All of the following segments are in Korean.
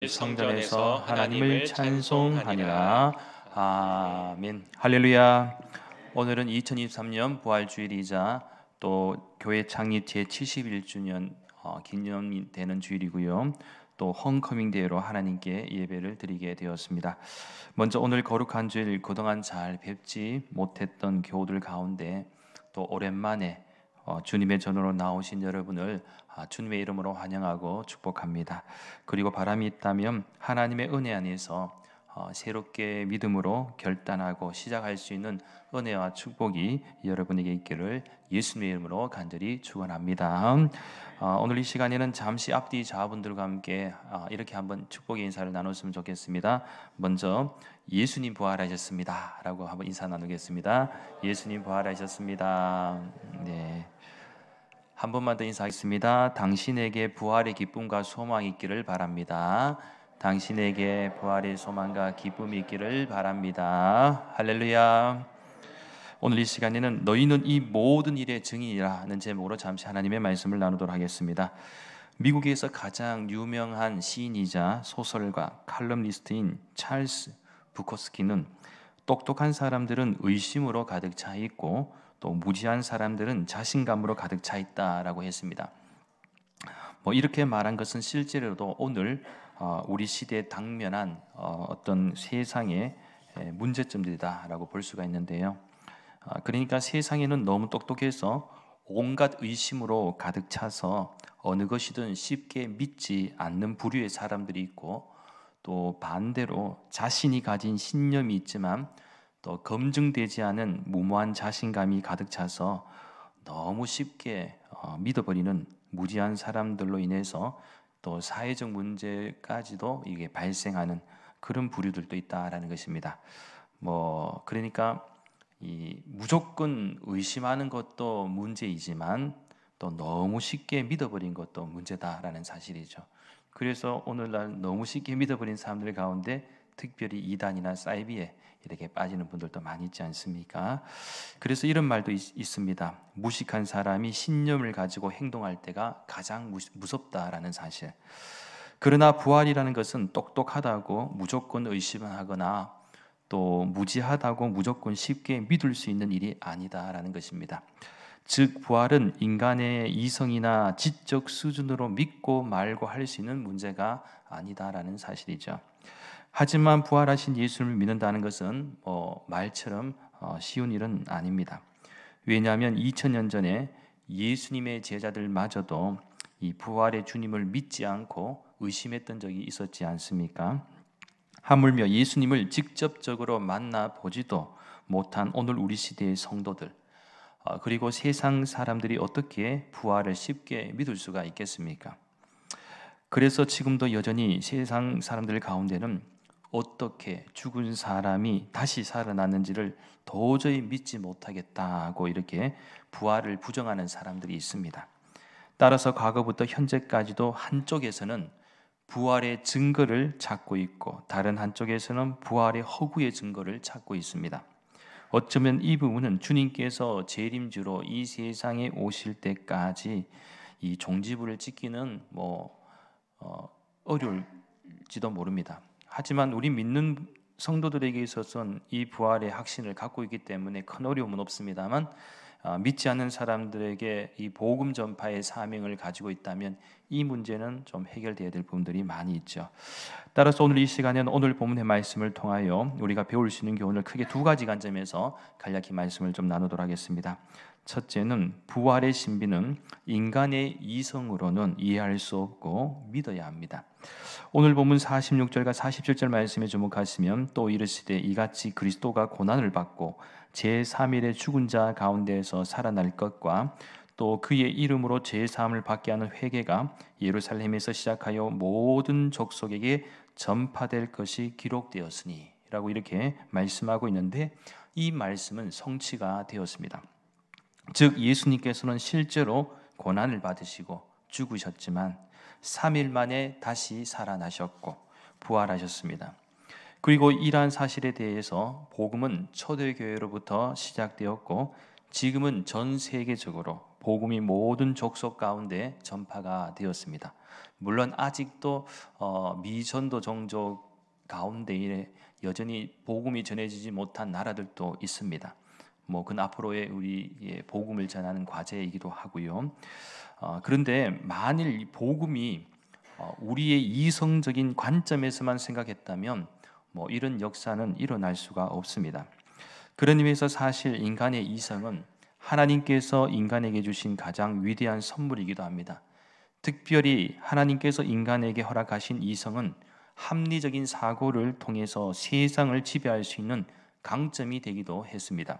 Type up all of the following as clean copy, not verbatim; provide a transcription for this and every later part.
성전에서 하나님을 찬송하니라. 아멘. 할렐루야. 오늘은 2023년 부활주일이자 또 교회 창립 제71주년 기념이 되는 주일이고요. 또 홈커밍 데이로 하나님께 예배를 드리게 되었습니다. 먼저 오늘 거룩한 주일, 그동안 잘 뵙지 못했던 교우들 가운데 또 오랜만에 주님의 전으로 나오신 여러분을 주님의 이름으로 환영하고 축복합니다. 그리고 바람이 있다면 하나님의 은혜 안에서 새롭게 믿음으로 결단하고 시작할 수 있는 은혜와 축복이 여러분에게 있기를 예수님의 이름으로 간절히 축원합니다. 오늘 이 시간에는 잠시 앞뒤 자분들과 함께 이렇게 한번 축복의 인사를 나눴으면 좋겠습니다. 먼저 예수님 부활하셨습니다 라고 한번 인사 나누겠습니다. 예수님 부활하셨습니다. 네. 한 번만 더 인사하겠습니다. 당신에게 부활의 기쁨과 소망이 있기를 바랍니다. 당신에게 부활의 소망과 기쁨이 있기를 바랍니다. 할렐루야. 오늘 이 시간에는 너희는 이 모든 일의 증인이라는 제목으로 잠시 하나님의 말씀을 나누도록 하겠습니다. 미국에서 가장 유명한 시인이자 소설가 칼럼니스트인 찰스 부코스키는 똑똑한 사람들은 의심으로 가득 차 있고 또 무지한 사람들은 자신감으로 가득 차 있다라고 했습니다. 이렇게 말한 것은 실제로도 오늘 우리 시대에 당면한 어떤 세상의 문제점들이다라고 볼 수가 있는데요. 그러니까 세상에는 너무 똑똑해서 온갖 의심으로 가득 차서 어느 것이든 쉽게 믿지 않는 부류의 사람들이 있고, 또 반대로 자신이 가진 신념이 있지만 또 검증되지 않은 무모한 자신감이 가득 차서 너무 쉽게 믿어버리는 무지한 사람들로 인해서 또 사회적 문제까지도 이게 발생하는 그런 부류들도 있다라는 것입니다. 그러니까 이 무조건 의심하는 것도 문제이지만 또 너무 쉽게 믿어버린 것도 문제다라는 사실이죠. 그래서 오늘날 너무 쉽게 믿어버린 사람들 가운데 특별히 이단이나 사이비에 이렇게 빠지는 분들도 많이 있지 않습니까? 그래서 이런 말도 있습니다. 무식한 사람이 신념을 가지고 행동할 때가 가장 무섭다라는 사실. 그러나 부활이라는 것은 똑똑하다고 무조건 의심하거나 또 무지하다고 무조건 쉽게 믿을 수 있는 일이 아니다라는 것입니다. 즉 부활은 인간의 이성이나 지적 수준으로 믿고 말고 할 수 있는 문제가 아니다라는 사실이죠. 하지만 부활하신 예수를 믿는다는 것은 말처럼 쉬운 일은 아닙니다. 왜냐하면 2000년 전에 예수님의 제자들마저도 이 부활의 주님을 믿지 않고 의심했던 적이 있었지 않습니까? 하물며 예수님을 직접적으로 만나보지도 못한 오늘 우리 시대의 성도들, 그리고 세상 사람들이 어떻게 부활을 쉽게 믿을 수가 있겠습니까? 그래서 지금도 여전히 세상 사람들 가운데는 어떻게 죽은 사람이 다시 살아났는지를 도저히 믿지 못하겠다고 이렇게 부활을 부정하는 사람들이 있습니다. 따라서 과거부터 현재까지도 한쪽에서는 부활의 증거를 찾고 있고 다른 한쪽에서는 부활의 허구의 증거를 찾고 있습니다. 어쩌면 이 부분은 주님께서 재림주로 이 세상에 오실 때까지 이 종지부를 찍기는 어려울지도 모릅니다. 하지만 우리 믿는 성도들에게 있어서는 이 부활의 확신을 갖고 있기 때문에 큰 어려움은 없습니다만, 믿지 않는 사람들에게 이 복음 전파의 사명을 가지고 있다면 이 문제는 좀 해결되어야 될 부분들이 많이 있죠. 따라서 오늘 이 시간에는 오늘 본문의 말씀을 통하여 우리가 배울 수 있는 교훈을 크게 두 가지 관점에서 간략히 말씀을 좀 나누도록 하겠습니다. 첫째는 부활의 신비는 인간의 이성으로는 이해할 수 없고 믿어야 합니다. 오늘 본문 46절과 47절 말씀에 주목하시면 또 이르시되 이같이 그리스도가 고난을 받고 제3일에 죽은 자 가운데에서 살아날 것과 또 그의 이름으로 제사함을 받게 하는 회개가 예루살렘에서 시작하여 모든 족속에게 전파될 것이 기록되었으니 라고 이렇게 말씀하고 있는데, 이 말씀은 성취가 되었습니다. 즉 예수님께서는 실제로 고난을 받으시고 죽으셨지만 3일 만에 다시 살아나셨고 부활하셨습니다. 그리고 이러한 사실에 대해서 복음은 초대교회로부터 시작되었고 지금은 전 세계적으로 복음이 모든 족속 가운데 전파가 되었습니다. 물론 아직도 미전도 종족 가운데에 여전히 복음이 전해지지 못한 나라들도 있습니다. 그건 앞으로의 우리의 복음을 전하는 과제이기도 하고요. 그런데 만일 이 복음이 우리의 이성적인 관점에서만 생각했다면 이런 역사는 일어날 수가 없습니다. 그런 의미에서 사실 인간의 이성은 하나님께서 인간에게 주신 가장 위대한 선물이기도 합니다. 특별히 하나님께서 인간에게 허락하신 이성은 합리적인 사고를 통해서 세상을 지배할 수 있는 강점이 되기도 했습니다.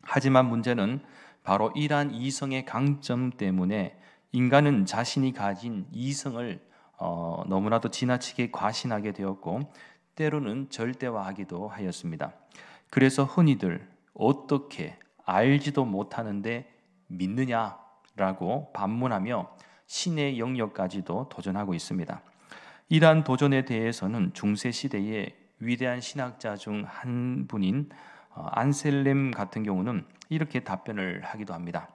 하지만 문제는 바로 이러한 이성의 강점 때문에 인간은 자신이 가진 이성을 너무나도 지나치게 과신하게 되었고 때로는 절대화하기도 하였습니다. 그래서 흔히들 어떻게 알지도 못하는데 믿느냐라고 반문하며 신의 영역까지도 도전하고 있습니다. 이러한 도전에 대해서는 중세 시대의 위대한 신학자 중 한 분인 안셀렘 같은 경우는 이렇게 답변을 하기도 합니다.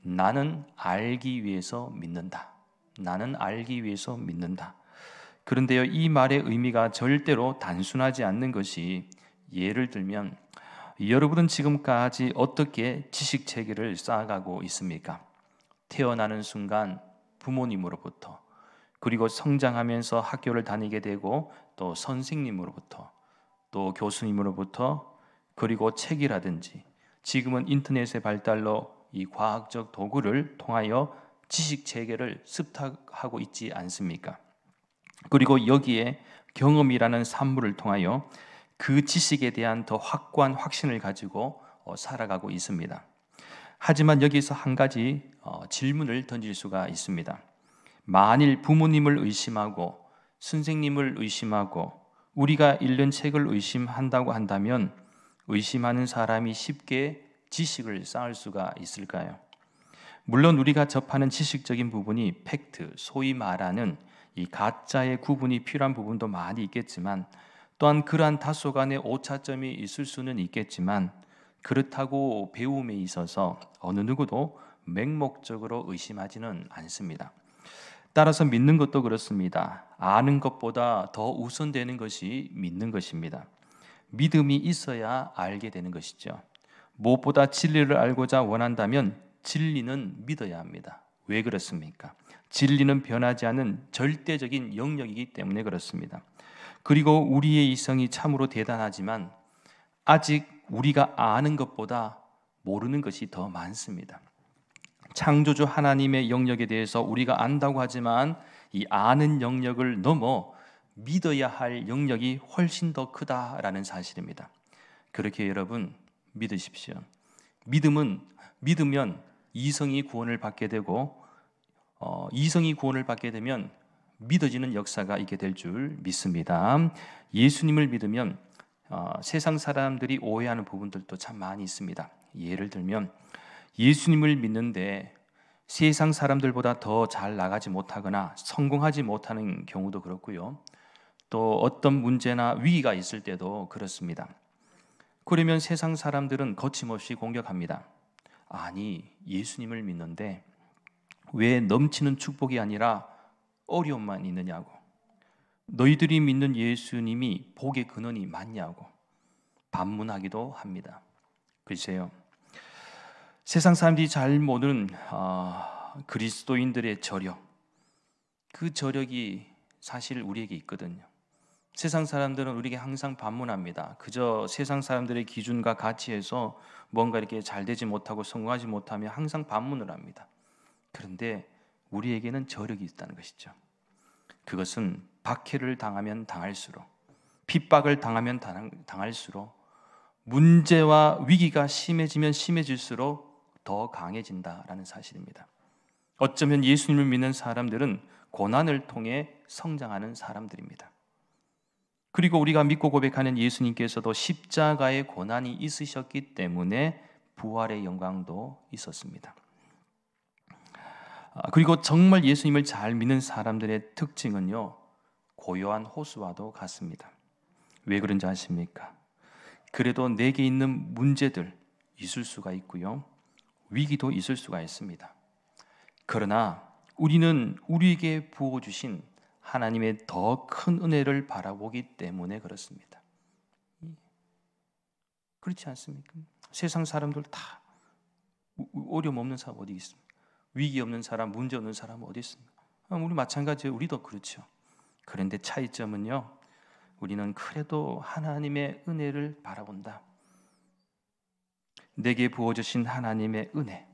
나는 알기 위해서 믿는다. 나는 알기 위해서 믿는다. 그런데요, 이 말의 의미가 절대로 단순하지 않는 것이, 예를 들면 여러분은 지금까지 어떻게 지식 체계를 쌓아가고 있습니까? 태어나는 순간 부모님으로부터, 그리고 성장하면서 학교를 다니게 되고 또 선생님으로부터, 또 교수님으로부터, 그리고 책이라든지 지금은 인터넷의 발달로 이 과학적 도구를 통하여 지식 체계를 습득하고 있지 않습니까? 그리고 여기에 경험이라는 산물을 통하여 그 지식에 대한 더 확고한 확신을 가지고 살아가고 있습니다. 하지만 여기서 한 가지 질문을 던질 수가 있습니다. 만일 부모님을 의심하고 선생님을 의심하고 우리가 읽는 책을 의심한다고 한다면 의심하는 사람이 쉽게 지식을 쌓을 수가 있을까요? 물론 우리가 접하는 지식적인 부분이 팩트, 소위 말하는 이 가짜의 구분이 필요한 부분도 많이 있겠지만, 또한 그러한 다소간의 오차점이 있을 수는 있겠지만, 그렇다고 배움에 있어서 어느 누구도 맹목적으로 의심하지는 않습니다. 따라서 믿는 것도 그렇습니다. 아는 것보다 더 우선되는 것이 믿는 것입니다. 믿음이 있어야 알게 되는 것이죠. 무엇보다 진리를 알고자 원한다면 진리는 믿어야 합니다. 왜 그렇습니까? 진리는 변하지 않는 절대적인 영역이기 때문에 그렇습니다. 그리고 우리의 이성이 참으로 대단하지만 아직 우리가 아는 것보다 모르는 것이 더 많습니다. 창조주 하나님의 영역에 대해서 우리가 안다고 하지만 이 아는 영역을 넘어 믿어야 할 영역이 훨씬 더 크다라는 사실입니다. 그렇게 여러분 믿으십시오. 믿으면 이성이 구원을 받게 되고 이성이 구원을 받게 되면 믿어지는 역사가 있게 될 줄 믿습니다. 예수님을 믿으면 세상 사람들이 오해하는 부분들도 참 많이 있습니다. 예를 들면 예수님을 믿는데 세상 사람들보다 더 잘 나가지 못하거나 성공하지 못하는 경우도 그렇고요. 또 어떤 문제나 위기가 있을 때도 그렇습니다. 그러면 세상 사람들은 거침없이 공격합니다. 아니, 예수님을 믿는데 왜 넘치는 축복이 아니라 어려움만 있느냐고. 너희들이 믿는 예수님이 복의 근원이 맞냐고 반문하기도 합니다. 글쎄요, 세상 사람들이 잘 모르는 그리스도인들의 저력, 그 저력이 사실 우리에게 있거든요. 세상 사람들은 우리에게 항상 반문합니다. 그저 세상 사람들의 기준과 가치에서 뭔가 이렇게 잘 되지 못하고 성공하지 못하면 항상 반문을 합니다. 그런데 우리에게는 저력이 있다는 것이죠. 그것은 박해를 당하면 당할수록, 핍박을 당하면 당할수록, 문제와 위기가 심해지면 심해질수록 더 강해진다라는 사실입니다. 어쩌면 예수님을 믿는 사람들은 고난을 통해 성장하는 사람들입니다. 그리고 우리가 믿고 고백하는 예수님께서도 십자가의 고난이 있으셨기 때문에 부활의 영광도 있었습니다. 그리고 정말 예수님을 잘 믿는 사람들의 특징은요, 고요한 호수와도 같습니다. 왜 그런지 아십니까? 그래도 내게 있는 문제들 있을 수가 있고요, 위기도 있을 수가 있습니다. 그러나 우리는 우리에게 부어주신 하나님의 더 큰 은혜를 바라보기 때문에 그렇습니다. 그렇지 않습니까? 세상 사람들 다 어려움 없는 사람 어디 있습니까? 위기 없는 사람, 문제 없는 사람 어디 있습니까? 우리 마찬가지예요. 우리도 그렇죠. 그런데 차이점은요, 우리는 그래도 하나님의 은혜를 바라본다. 내게 부어주신 하나님의 은혜.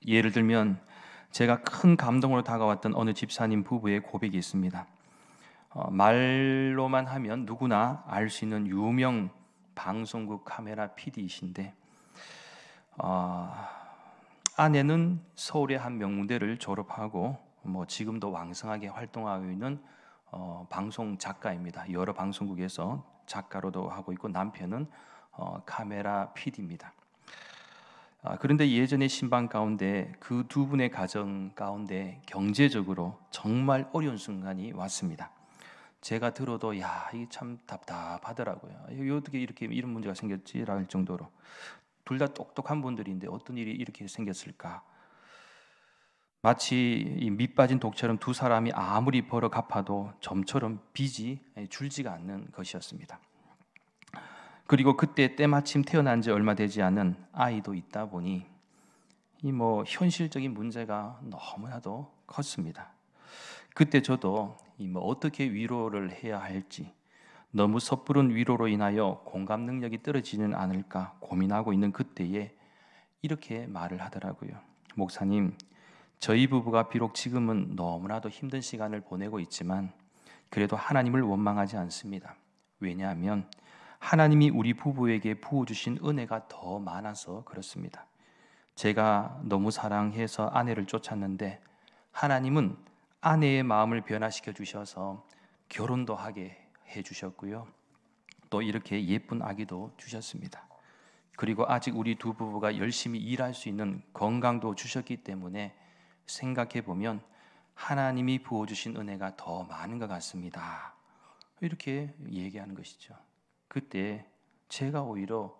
예를 들면 제가 큰 감동으로 다가왔던 어느 집사님 부부의 고백이 있습니다. 말로만 하면 누구나 알 수 있는 유명 방송국 카메라 PD이신데 아내는 서울의 한 명문대를 졸업하고 지금도 왕성하게 활동하고 있는 방송 작가입니다. 여러 방송국에서 작가로도 하고 있고 남편은 카메라 PD입니다. 그런데 예전의 신방 가운데 그 두 분의 가정 가운데 경제적으로 정말 어려운 순간이 왔습니다. 제가 들어도 이게 참 답답하더라고요. 어떻게 이렇게 이런 문제가 생겼지라 할 정도로 둘 다 똑똑한 분들인데 어떤 일이 이렇게 생겼을까? 마치 이 밑빠진 독처럼 두 사람이 아무리 벌어 갚아도 점처럼 빚이 줄지가 않는 것이었습니다. 그리고 그때 때마침 태어난 지 얼마 되지 않은 아이도 있다 보니 현실적인 문제가 너무나도 컸습니다. 그때 저도 어떻게 위로를 해야 할지, 너무 섣부른 위로로 인하여 공감 능력이 떨어지지는 않을까 고민하고 있는 그때에 이렇게 말을 하더라고요. 목사님, 저희 부부가 비록 지금은 너무나도 힘든 시간을 보내고 있지만 그래도 하나님을 원망하지 않습니다. 왜냐하면 하나님이 우리 부부에게 부어주신 은혜가 더 많아서 그렇습니다. 제가 너무 사랑해서 아내를 쫓았는데 하나님은 아내의 마음을 변화시켜 주셔서 결혼도 하게 해주셨고요. 또 이렇게 예쁜 아기도 주셨습니다. 그리고 아직 우리 두 부부가 열심히 일할 수 있는 건강도 주셨기 때문에 생각해 보면 하나님이 부어주신 은혜가 더 많은 것 같습니다. 이렇게 얘기하는 것이죠. 그때 제가 오히려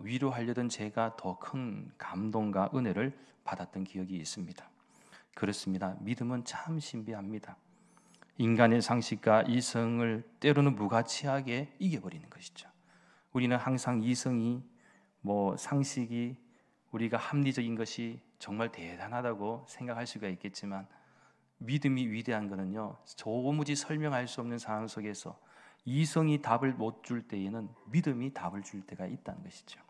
위로하려던 제가 더 큰 감동과 은혜를 받았던 기억이 있습니다. 그렇습니다. 믿음은 참 신비합니다. 인간의 상식과 이성을 때로는 무가치하게 이겨버리는 것이죠. 우리는 항상 이성이 상식이 우리가 합리적인 것이 정말 대단하다고 생각할 수가 있겠지만 믿음이 위대한 것은요, 도무지 설명할 수 없는 상황 속에서 이성이 답을 못 줄 때에는 믿음이 답을 줄 때가 있다는 것이죠.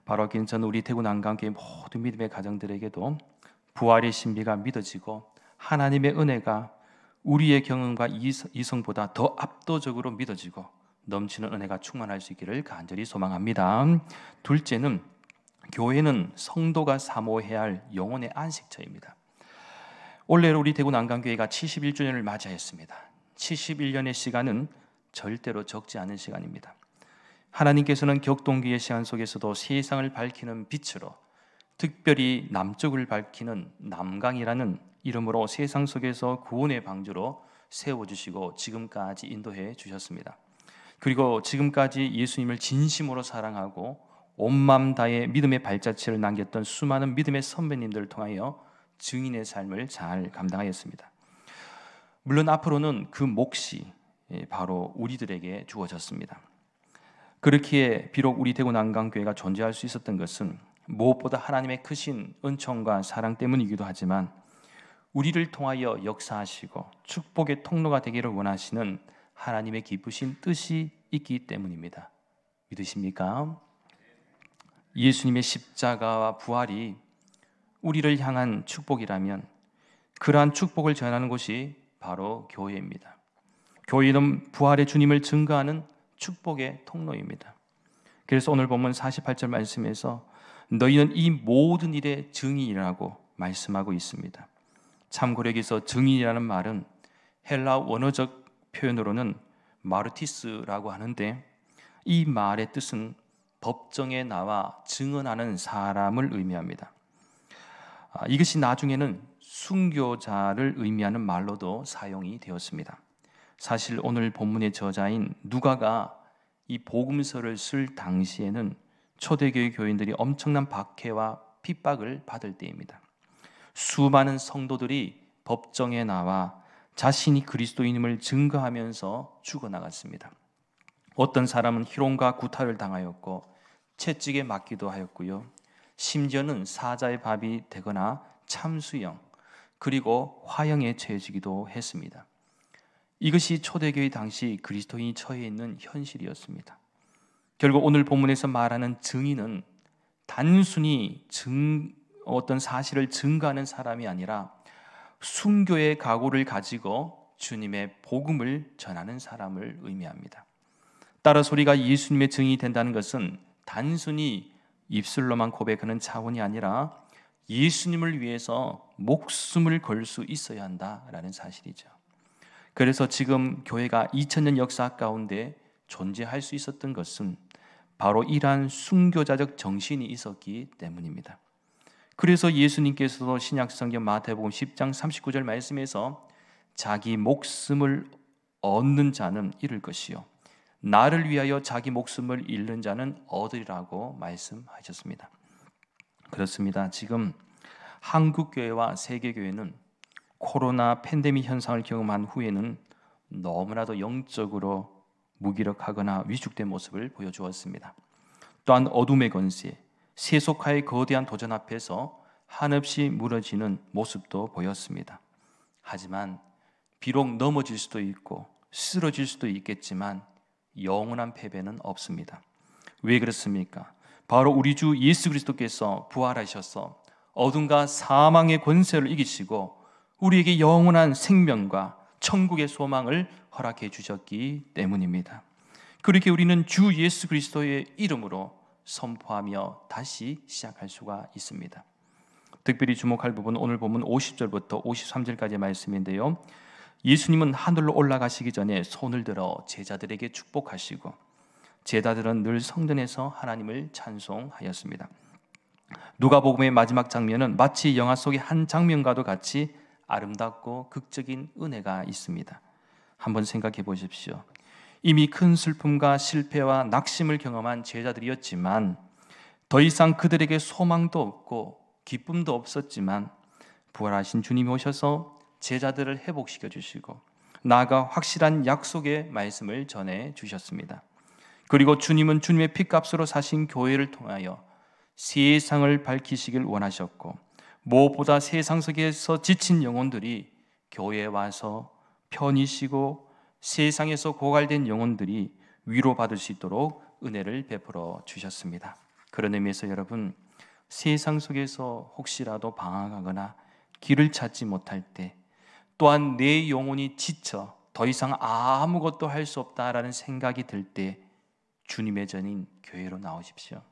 바로 저는 우리 대구 난강교회 모든 믿음의 가정들에게도 부활의 신비가 믿어지고 하나님의 은혜가 우리의 경험과 이성보다 더 압도적으로 믿어지고 넘치는 은혜가 충만할 수 있기를 간절히 소망합니다. 둘째는 교회는 성도가 사모해야 할 영혼의 안식처입니다. 올해로 우리 대구 난강교회가 71주년을 맞이했습니다. 71년의 시간은 절대로 적지 않은 시간입니다. 하나님께서는 격동기의 시간 속에서도 세상을 밝히는 빛으로 특별히 남쪽을 밝히는 남강이라는 이름으로 세상 속에서 구원의 방주로 세워주시고 지금까지 인도해 주셨습니다. 그리고 지금까지 예수님을 진심으로 사랑하고 온 마음 다해 믿음의 발자취를 남겼던 수많은 믿음의 선배님들을 통하여 증인의 삶을 잘 감당하였습니다. 물론 앞으로는 그 몫이 바로 우리들에게 주어졌습니다. 그렇기에 비록 우리 대구 난강교회가 존재할 수 있었던 것은 무엇보다 하나님의 크신 은총과 사랑 때문이기도 하지만 우리를 통하여 역사하시고 축복의 통로가 되기를 원하시는 하나님의 기쁘신 뜻이 있기 때문입니다. 믿으십니까? 예수님의 십자가와 부활이 우리를 향한 축복이라면 그러한 축복을 전하는 곳이 바로 교회입니다. 교회는 부활의 주님을 증거하는 축복의 통로입니다. 그래서 오늘 본문 48절 말씀에서 너희는 이 모든 일의 증인이라고 말씀하고 있습니다. 참고로 여기서 증인이라는 말은 헬라 원어적 표현으로는 마르티스라고 하는데 이 말의 뜻은 법정에 나와 증언하는 사람을 의미합니다. 이것이 나중에는 순교자를 의미하는 말로도 사용이 되었습니다. 사실 오늘 본문의 저자인 누가가 이 복음서를 쓸 당시에는 초대교회 교인들이 엄청난 박해와 핍박을 받을 때입니다. 수많은 성도들이 법정에 나와 자신이 그리스도인임을 증거하면서 죽어나갔습니다. 어떤 사람은 희롱과 구타를 당하였고 채찍에 맞기도 하였고요. 심지어는 사자의 밥이 되거나 참수형 그리고 화형에 처해지기도 했습니다. 이것이 초대교회 당시 그리스도인이 처해 있는 현실이었습니다. 결국 오늘 본문에서 말하는 증인은 단순히 어떤 사실을 증거하는 사람이 아니라 순교의 각오를 가지고 주님의 복음을 전하는 사람을 의미합니다. 따라서 우리가 예수님의 증인이 된다는 것은 단순히 입술로만 고백하는 차원이 아니라 예수님을 위해서 목숨을 걸 수 있어야 한다라는 사실이죠. 그래서 지금 교회가 2000년 역사 가운데 존재할 수 있었던 것은 바로 이러한 순교자적 정신이 있었기 때문입니다. 그래서 예수님께서도 신약성경 마태복음 10장 39절 말씀에서 자기 목숨을 얻는 자는 잃을 것이요 나를 위하여 자기 목숨을 잃는 자는 얻으리라고 말씀하셨습니다. 그렇습니다. 지금 한국교회와 세계교회는 코로나 팬데믹 현상을 경험한 후에는 너무나도 영적으로 무기력하거나 위축된 모습을 보여주었습니다. 또한 어둠의 권세, 세속화의 거대한 도전 앞에서 한없이 무너지는 모습도 보였습니다. 하지만 비록 넘어질 수도 있고 쓰러질 수도 있겠지만 영원한 패배는 없습니다. 왜 그렇습니까? 바로 우리 주 예수 그리스도께서 부활하셔서 어둠과 사망의 권세를 이기시고 우리에게 영원한 생명과 천국의 소망을 허락해 주셨기 때문입니다. 그렇게 우리는 주 예수 그리스도의 이름으로 선포하며 다시 시작할 수가 있습니다. 특별히 주목할 부분은 오늘 본문 50절부터 53절까지의 말씀인데요. 예수님은 하늘로 올라가시기 전에 손을 들어 제자들에게 축복하시고 제자들은 늘 성전에서 하나님을 찬송하였습니다. 누가복음의 마지막 장면은 마치 영화 속의 한 장면과도 같이 아름답고 극적인 은혜가 있습니다. 한번 생각해 보십시오. 이미 큰 슬픔과 실패와 낙심을 경험한 제자들이었지만 더 이상 그들에게 소망도 없고 기쁨도 없었지만 부활하신 주님이 오셔서 제자들을 회복시켜 주시고 나아가 확실한 약속의 말씀을 전해 주셨습니다. 그리고 주님은 주님의 피값으로 사신 교회를 통하여 세상을 밝히시길 원하셨고 무엇보다 세상 속에서 지친 영혼들이 교회에 와서 편히 쉬고 세상에서 고갈된 영혼들이 위로받을 수 있도록 은혜를 베풀어 주셨습니다. 그런 의미에서 여러분, 세상 속에서 혹시라도 방황하거나 길을 찾지 못할 때, 또한 내 영혼이 지쳐 더 이상 아무것도 할 수 없다라는 생각이 들 때 주님의 전인 교회로 나오십시오.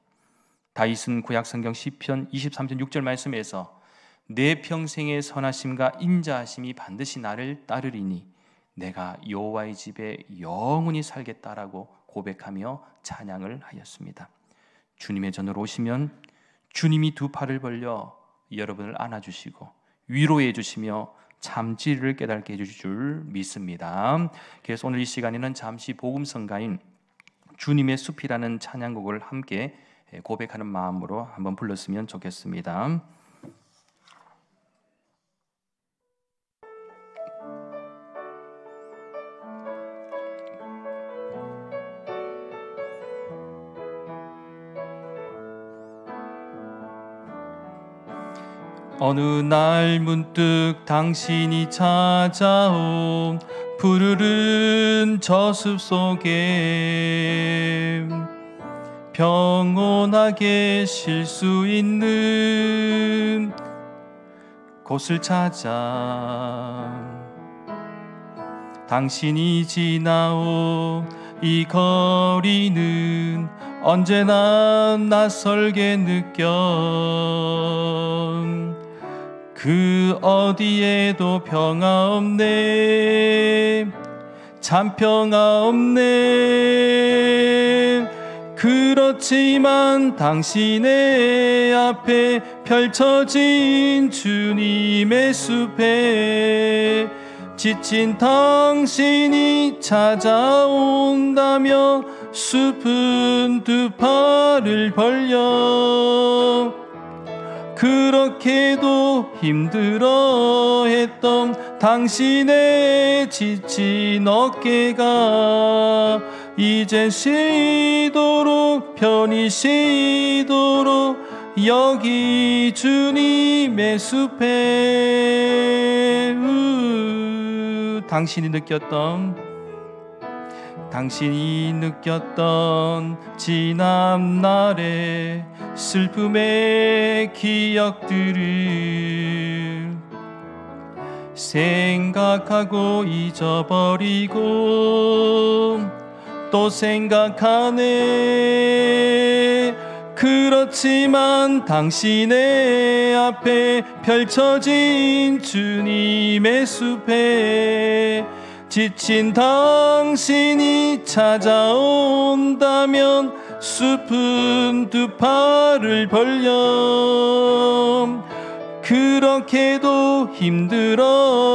다윗은 구약성경 시편 23편 6절 말씀에서 내 평생의 선하심과 인자하심이 반드시 나를 따르리니 내가 여호와의 집에 영원히 살겠다라고 고백하며 찬양을 하였습니다. 주님의 전으로 오시면 주님이 두 팔을 벌려 여러분을 안아주시고 위로해 주시며 참 진리를 깨닫게 해주실 줄 믿습니다. 그래서 오늘 이 시간에는 잠시 복음성가인 주님의 숲이라는 찬양곡을 함께 고백하는 마음으로 한번 불렀으면 좋겠습니다. 어느 날 문득 당신이 찾아온 푸르른 저숲 속에 평온하게 쉴 수 있는 곳을 찾아 당신이 지나온 이 거리는 언제나 낯설게 느껴 그 어디에도 평화 없네 참 평화 없네 그렇지만 당신의 앞에 펼쳐진 주님의 숲에 지친 당신이 찾아온다며 숲은 두 팔을 벌려 그렇게도 힘들어했던 당신의 지친 어깨가 이제 쉬도록 편히 쉬도록 여기 주님의 숲에 당신이 느꼈던 지난날의 슬픔의 기억들을 생각하고 잊어버리고 또 생각하네. 그렇지만 당신의 앞에 펼쳐진 주님의 숲에 지친 당신이 찾아온다면 숲은 두 팔을 벌려 그렇게도 힘들어했던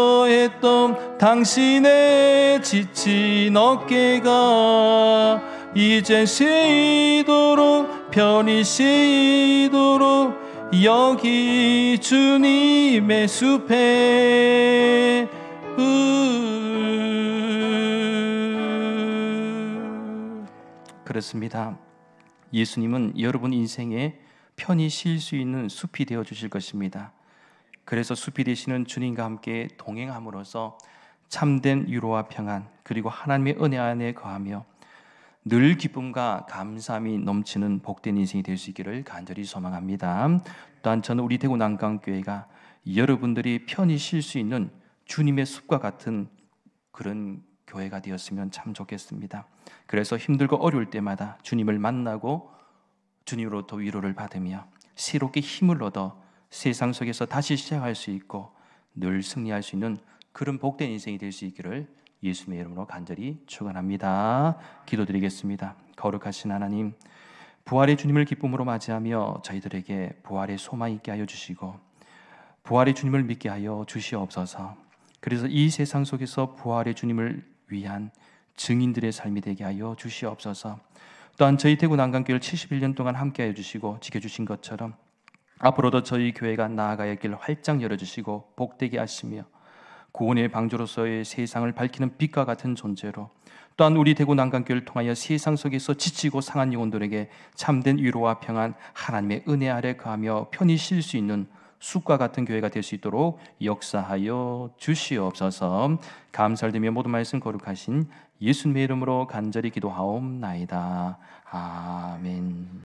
당신의 지친 어깨가 이제 쉬도록 편히 쉬도록 여기 주님의 숲에 그렇습니다. 예수님은 여러분 인생에 편히 쉴 수 있는 숲이 되어 주실 것입니다. 그래서 숲이 되시는 주님과 함께 동행함으로써 참된 위로와 평안 그리고 하나님의 은혜 안에 거하며 늘 기쁨과 감사함이 넘치는 복된 인생이 될 수 있기를 간절히 소망합니다. 또한 저는 우리 대구 난강교회가 여러분들이 편히 쉴 수 있는 주님의 숲과 같은 그런 교회가 되었으면 참 좋겠습니다. 그래서 힘들고 어려울 때마다 주님을 만나고 주님으로부터 위로를 받으며 새롭게 힘을 얻어 세상 속에서 다시 시작할 수 있고 늘 승리할 수 있는 그런 복된 인생이 될 수 있기를 예수님의 이름으로 간절히 축원합니다. 기도드리겠습니다. 거룩하신 하나님, 부활의 주님을 기쁨으로 맞이하며 저희들에게 부활의 소망 있게 하여 주시고 부활의 주님을 믿게 하여 주시옵소서. 그래서 이 세상 속에서 부활의 주님을 위한 증인들의 삶이 되게 하여 주시옵소서. 또한 저희 대구 난강교회를 71년 동안 함께하여 주시고 지켜주신 것처럼 앞으로도 저희 교회가 나아가야 할 길을 활짝 열어주시고 복되게 하시며 구원의 방주로서의 세상을 밝히는 빛과 같은 존재로 또한 우리 대구 난강교회를 통하여 세상 속에서 지치고 상한 영혼들에게 참된 위로와 평안 하나님의 은혜 아래 거하며 편히 쉴 수 있는 숲과 같은 교회가 될 수 있도록 역사하여 주시옵소서. 감사를 드리며 모든 말씀 거룩하신 예수님의 이름으로 간절히 기도하옵나이다. 아멘.